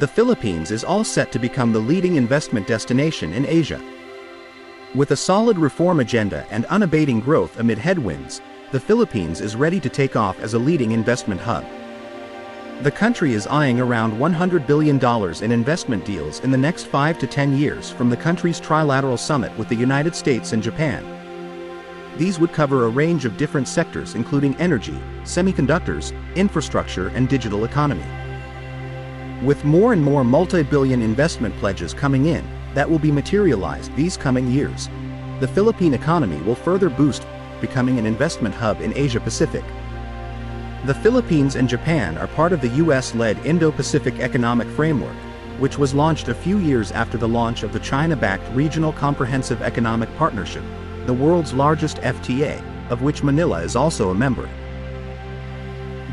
the Philippines is all set to become the leading investment destination in Asia. With a solid reform agenda and unabating growth amid headwinds, the Philippines is ready to take off as a leading investment hub. The country is eyeing around $100 billion in investment deals in the next 5 to 10 years from the country's trilateral summit with the United States and Japan. These would cover a range of different sectors including energy, semiconductors, infrastructure and digital economy. With more and more multi-billion investment pledges coming in, that will be materialized these coming years, the Philippine economy will further boost, becoming an investment hub in Asia-Pacific. The Philippines and Japan are part of the US-led Indo-Pacific Economic Framework, which was launched a few years after the launch of the China-backed Regional Comprehensive Economic Partnership, the world's largest FTA, of which Manila is also a member.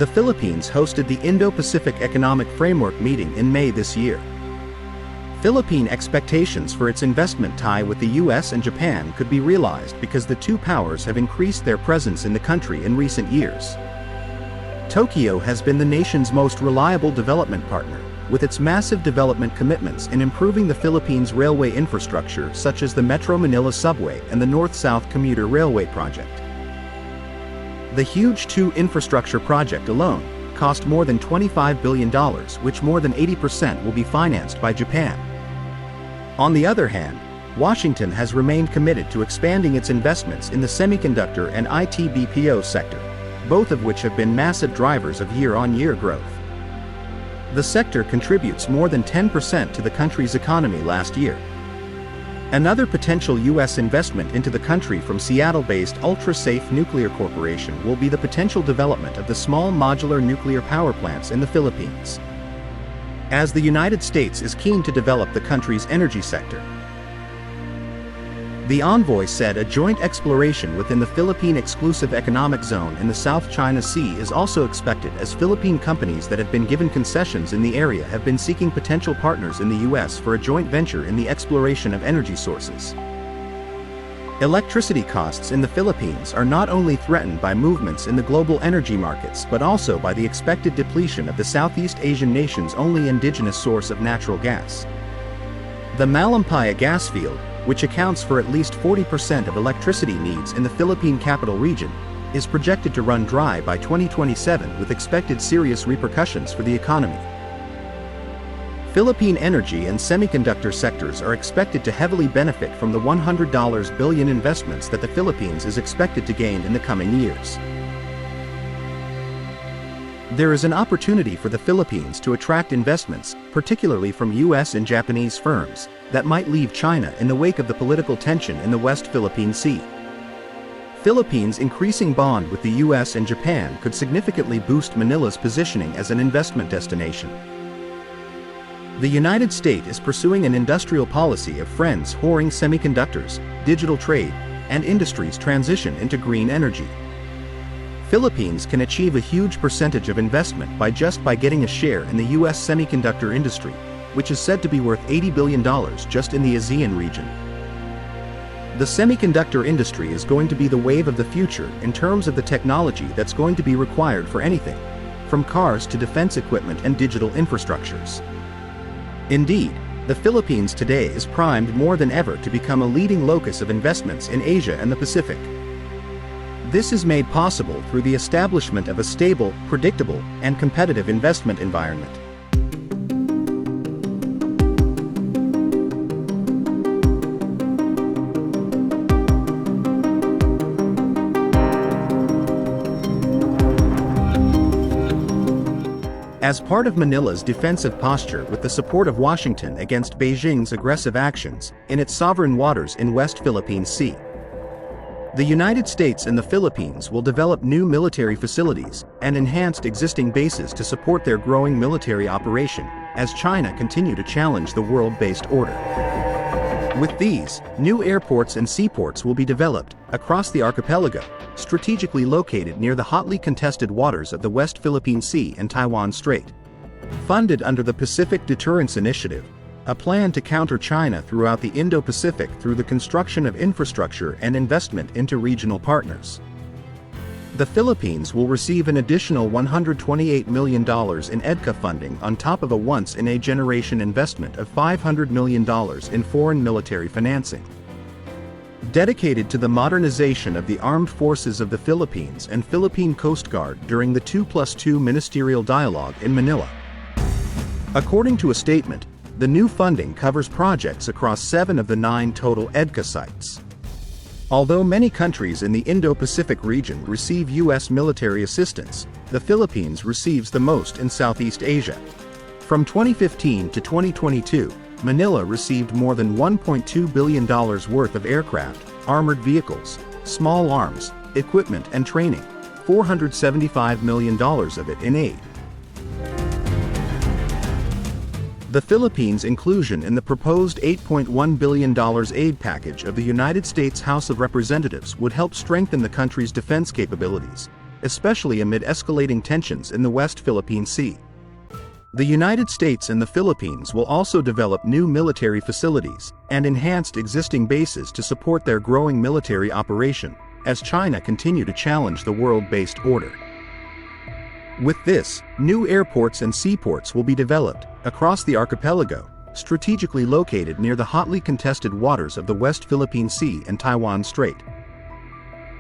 The Philippines hosted the Indo-Pacific Economic Framework meeting in May this year. Philippine expectations for its investment tie with the US and Japan could be realized because the two powers have increased their presence in the country in recent years. Tokyo has been the nation's most reliable development partner, with its massive development commitments in improving the Philippines' railway infrastructure such as the Metro Manila subway and the North-South commuter railway project. The huge two infrastructure project alone cost more than $25 billion, which more than 80% will be financed by Japan. On the other hand, Washington has remained committed to expanding its investments in the semiconductor and IT BPO sector, both of which have been massive drivers of year-on-year growth. The sector contributes more than 10% to the country's economy last year. Another potential U.S. investment into the country from Seattle-based Ultra-Safe Nuclear Corporation will be the potential development of the small modular nuclear power plants in the Philippines. As the United States is keen to develop the country's energy sector. The envoy said a joint exploration within the Philippine Exclusive Economic Zone in the South China Sea is also expected as Philippine companies that have been given concessions in the area have been seeking potential partners in the U.S. for a joint venture in the exploration of energy sources. Electricity costs in the Philippines are not only threatened by movements in the global energy markets but also by the expected depletion of the Southeast Asian nation's only indigenous source of natural gas. The Malampaya gas field, which accounts for at least 40% of electricity needs in the Philippine capital region, is projected to run dry by 2027 with expected serious repercussions for the economy. Philippine energy and semiconductor sectors are expected to heavily benefit from the $100 billion investments that the Philippines is expected to gain in the coming years. There is an opportunity for the Philippines to attract investments, particularly from US and Japanese firms, that might leave China in the wake of the political tension in the West Philippine Sea. Philippines' increasing bond with the US and Japan could significantly boost Manila's positioning as an investment destination. The United States is pursuing an industrial policy of friends whoring semiconductors, digital trade, and industry's transition into green energy. Philippines can achieve a huge percentage of investment by getting a share in the US semiconductor industry, which is said to be worth $80 billion just in the ASEAN region. The semiconductor industry is going to be the wave of the future in terms of the technology that's going to be required for anything, from cars to defense equipment and digital infrastructures. Indeed, the Philippines today is primed more than ever to become a leading locus of investments in Asia and the Pacific. This is made possible through the establishment of a stable, predictable, and competitive investment environment. As part of Manila's defensive posture with the support of Washington against Beijing's aggressive actions in its sovereign waters in West Philippine Sea, the United States and the Philippines will develop new military facilities and enhanced existing bases to support their growing military operation as China continue to challenge the world-based order. With these, new airports and seaports will be developed across the archipelago, strategically located near the hotly contested waters of the West Philippine Sea and Taiwan Strait. Funded under the Pacific Deterrence Initiative, a plan to counter China throughout the Indo-Pacific through the construction of infrastructure and investment into regional partners. The Philippines will receive an additional $128 million in EDCA funding on top of a once-in-a-generation investment of $500 million in foreign military financing. Dedicated to the modernization of the armed forces of the Philippines and Philippine Coast Guard during the 2+2 ministerial dialogue in Manila. According to a statement, the new funding covers projects across 7 of the 9 total EDCA sites. Although many countries in the Indo-Pacific region receive U.S. military assistance, the Philippines receives the most in Southeast Asia. From 2015 to 2022, Manila received more than $1.2 billion worth of aircraft, armored vehicles, small arms, equipment and training, $475 million of it in aid. The Philippines' inclusion in the proposed $8.1 billion aid package of the United States House of Representatives would help strengthen the country's defense capabilities, especially amid escalating tensions in the West Philippine Sea. The United States and the Philippines will also develop new military facilities and enhanced existing bases to support their growing military operation, as China continue to challenge the world-based order. With this, new airports and seaports will be developed across the archipelago, strategically located near the hotly contested waters of the West Philippine Sea and Taiwan Strait.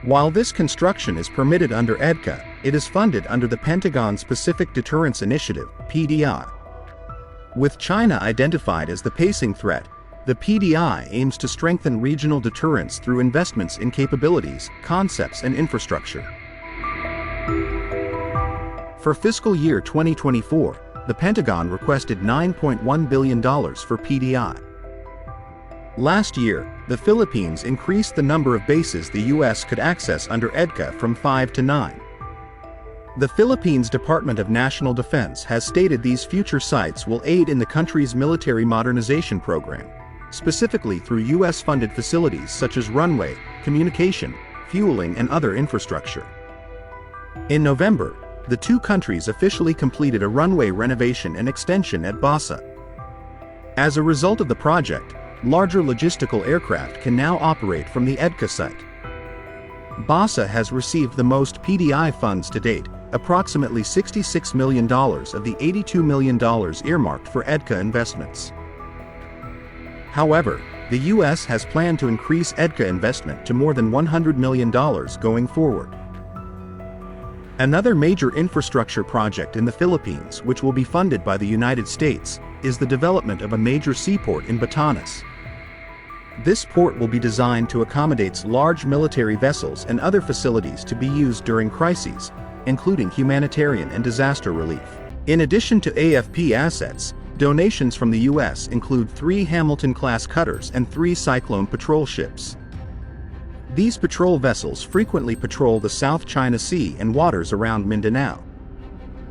While this construction is permitted under EDCA, it is funded under the Pentagon's Pacific Deterrence Initiative, PDI. With China identified as the pacing threat, the PDI aims to strengthen regional deterrence through investments in capabilities, concepts and infrastructure. For fiscal year 2024, the Pentagon requested $9.1 billion for PDI. Last year, the Philippines increased the number of bases the U.S. could access under EDCA from 5 to 9. The Philippines Department of National Defense has stated these future sites will aid in the country's military modernization program, specifically through U.S.-funded facilities such as runway, communication, fueling and other infrastructure. In November, the two countries officially completed a runway renovation and extension at Basa. As a result of the project, larger logistical aircraft can now operate from the EDCA site. Basa has received the most PDI funds to date, approximately $66 million of the $82 million earmarked for EDCA investments. However, the U.S. has planned to increase EDCA investment to more than $100 million going forward. Another major infrastructure project in the Philippines, which will be funded by the United States, is the development of a major seaport in Batanes. This port will be designed to accommodate large military vessels and other facilities to be used during crises, including humanitarian and disaster relief. In addition to AFP assets, donations from the U.S. include 3 Hamilton-class cutters and 3 Cyclone patrol ships. These patrol vessels frequently patrol the South China Sea and waters around Mindanao.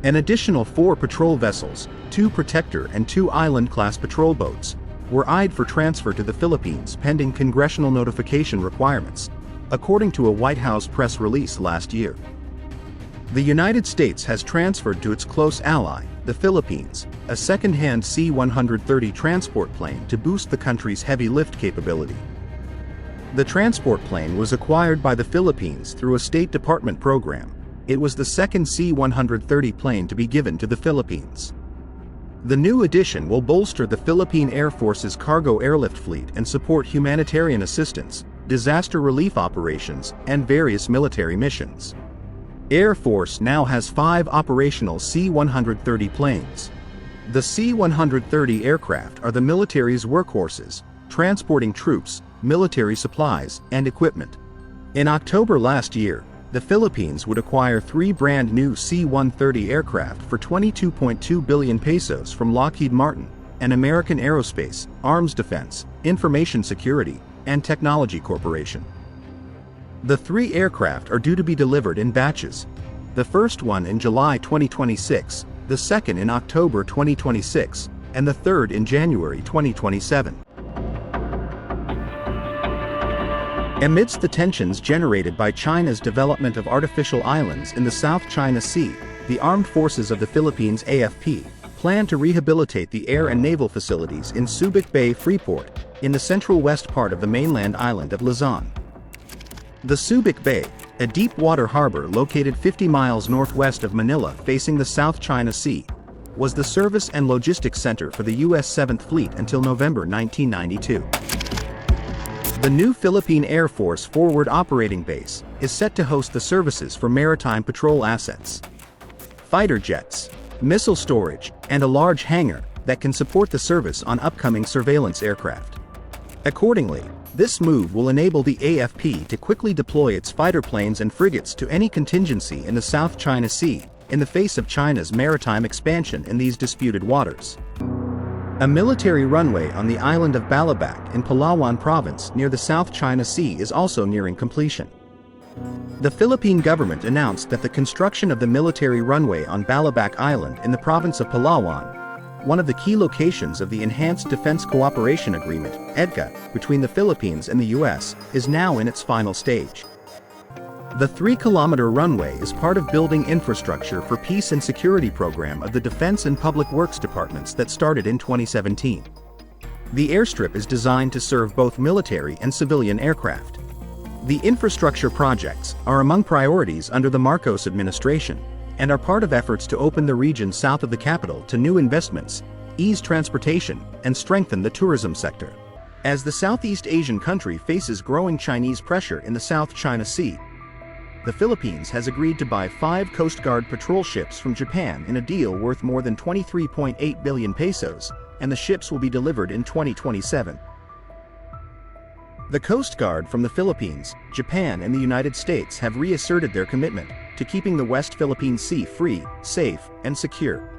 An additional 4 patrol vessels, 2 Protector and 2 Island-class patrol boats, were eyed for transfer to the Philippines pending congressional notification requirements, according to a White House press release last year. The United States has transferred to its close ally, the Philippines, a second-hand C-130 transport plane to boost the country's heavy lift capability. The transport plane was acquired by the Philippines through a State Department program. It was the second C-130 plane to be given to the Philippines. The new addition will bolster the Philippine Air Force's cargo airlift fleet and support humanitarian assistance, disaster relief operations, and various military missions. Air Force now has 5 operational C-130 planes. The C-130 aircraft are the military's workhorses, transporting troops, military supplies, and equipment. In October last year, the Philippines would acquire 3 brand new C-130 aircraft for 22.2 billion pesos from Lockheed Martin, an American aerospace, arms defense, information security, and technology corporation. The 3 aircraft are due to be delivered in batches. The first one in July 2026, the second in October 2026, and the third in January 2027. Amidst the tensions generated by China's development of artificial islands in the South China Sea, the Armed Forces of the Philippines AFP plan to rehabilitate the air and naval facilities in Subic Bay Freeport, in the central west part of the mainland island of Luzon. The Subic Bay, a deep-water harbor located 50 miles northwest of Manila facing the South China Sea, was the service and logistics center for the U.S. 7th Fleet until November 1992. The new Philippine Air Force Forward Operating Base is set to host the services for maritime patrol assets, fighter jets, missile storage, and a large hangar that can support the service on upcoming surveillance aircraft. Accordingly, this move will enable the AFP to quickly deploy its fighter planes and frigates to any contingency in the South China Sea, in the face of China's maritime expansion in these disputed waters. A military runway on the island of Balabac in Palawan Province near the South China Sea is also nearing completion. The Philippine government announced that the construction of the military runway on Balabac Island in the province of Palawan, one of the key locations of the Enhanced Defense Cooperation Agreement, EDCA, between the Philippines and the U.S., is now in its final stage. The 3-kilometer runway is part of building infrastructure for peace and security program of the Defense and Public Works Departments that started in 2017. The airstrip is designed to serve both military and civilian aircraft. The infrastructure projects are among priorities under the Marcos administration, and are part of efforts to open the region south of the capital to new investments, ease transportation, and strengthen the tourism sector. As the Southeast Asian country faces growing Chinese pressure in the South China Sea, the Philippines has agreed to buy 5 Coast Guard patrol ships from Japan in a deal worth more than 23.8 billion pesos, and the ships will be delivered in 2027. The Coast Guard from the Philippines, Japan, and the United States have reasserted their commitment to keeping the West Philippine Sea free, safe, and secure.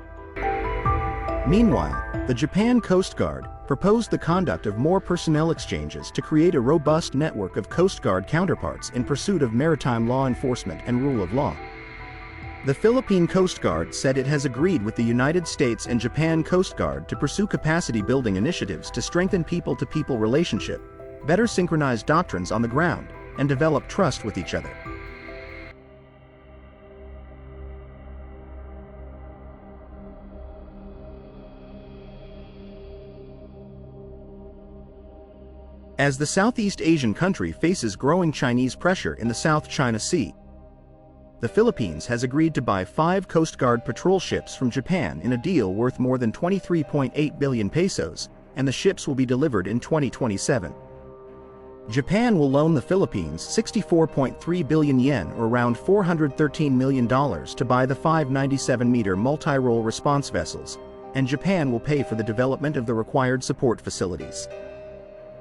Meanwhile, the Japan Coast Guard proposed the conduct of more personnel exchanges to create a robust network of Coast Guard counterparts in pursuit of maritime law enforcement and rule of law. The Philippine Coast Guard said it has agreed with the United States and Japan Coast Guard to pursue capacity-building initiatives to strengthen people-to-people relationship, better synchronize doctrines on the ground, and develop trust with each other. As the Southeast Asian country faces growing Chinese pressure in the South China Sea, the Philippines has agreed to buy 5 Coast Guard patrol ships from Japan in a deal worth more than 23.8 billion pesos, and the ships will be delivered in 2027. Japan will loan the Philippines 64.3 billion yen or around $413 million to buy the 5 97-meter multi-role response vessels, and Japan will pay for the development of the required support facilities.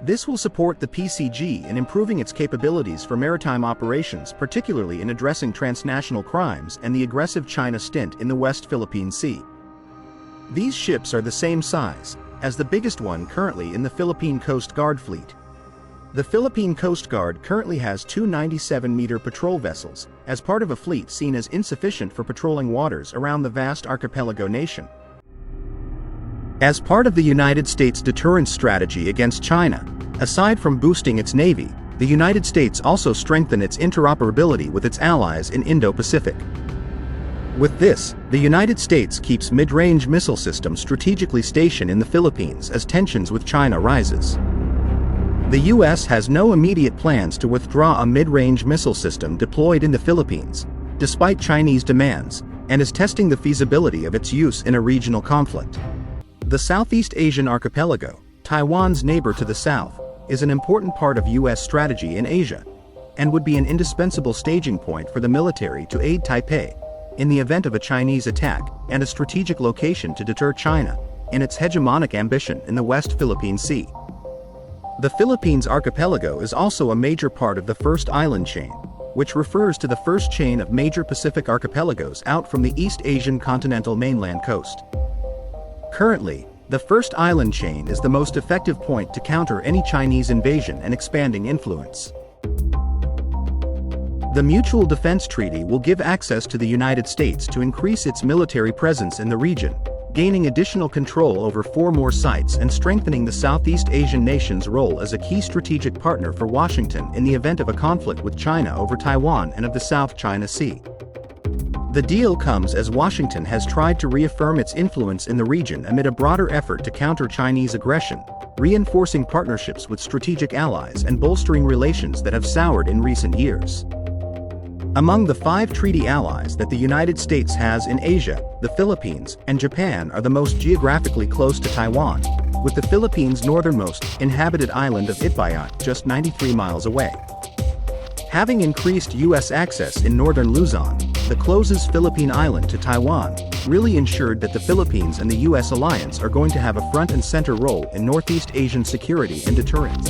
This will support the PCG in improving its capabilities for maritime operations, particularly in addressing transnational crimes and the aggressive China stint in the West Philippine Sea. These ships are the same size as the biggest one currently in the Philippine Coast Guard fleet. The Philippine Coast Guard currently has 2 97-meter patrol vessels, as part of a fleet seen as insufficient for patrolling waters around the vast archipelago nation. As part of the United States' deterrence strategy against China, aside from boosting its Navy, the United States also strengthened its interoperability with its allies in Indo-Pacific. With this, the United States keeps mid-range missile systems strategically stationed in the Philippines as tensions with China rises. The U.S. has no immediate plans to withdraw a mid-range missile system deployed in the Philippines, despite Chinese demands, and is testing the feasibility of its use in a regional conflict. The Southeast Asian archipelago, Taiwan's neighbor to the south, is an important part of U.S. strategy in Asia, and would be an indispensable staging point for the military to aid Taipei in the event of a Chinese attack, and a strategic location to deter China in its hegemonic ambition in the West Philippine Sea. The Philippines archipelago is also a major part of the first island chain, which refers to the first chain of major Pacific archipelagos out from the East Asian continental mainland coast. Currently, the first island chain is the most effective point to counter any Chinese invasion and expanding influence. The Mutual Defense Treaty will give access to the United States to increase its military presence in the region, gaining additional control over 4 more sites and strengthening the Southeast Asian nation's role as a key strategic partner for Washington in the event of a conflict with China over Taiwan and of the South China Sea. The deal comes as Washington has tried to reaffirm its influence in the region amid a broader effort to counter Chinese aggression, reinforcing partnerships with strategic allies and bolstering relations that have soured in recent years. Among the 5 treaty allies that the United States has in Asia, the Philippines and Japan are the most geographically close to Taiwan, with the Philippines' northernmost inhabited island of Itbayat just 93 miles away. Having increased U.S. access in northern Luzon, the closest Philippine island to Taiwan, really ensured that the Philippines and the U.S. alliance are going to have a front and center role in Northeast Asian security and deterrence.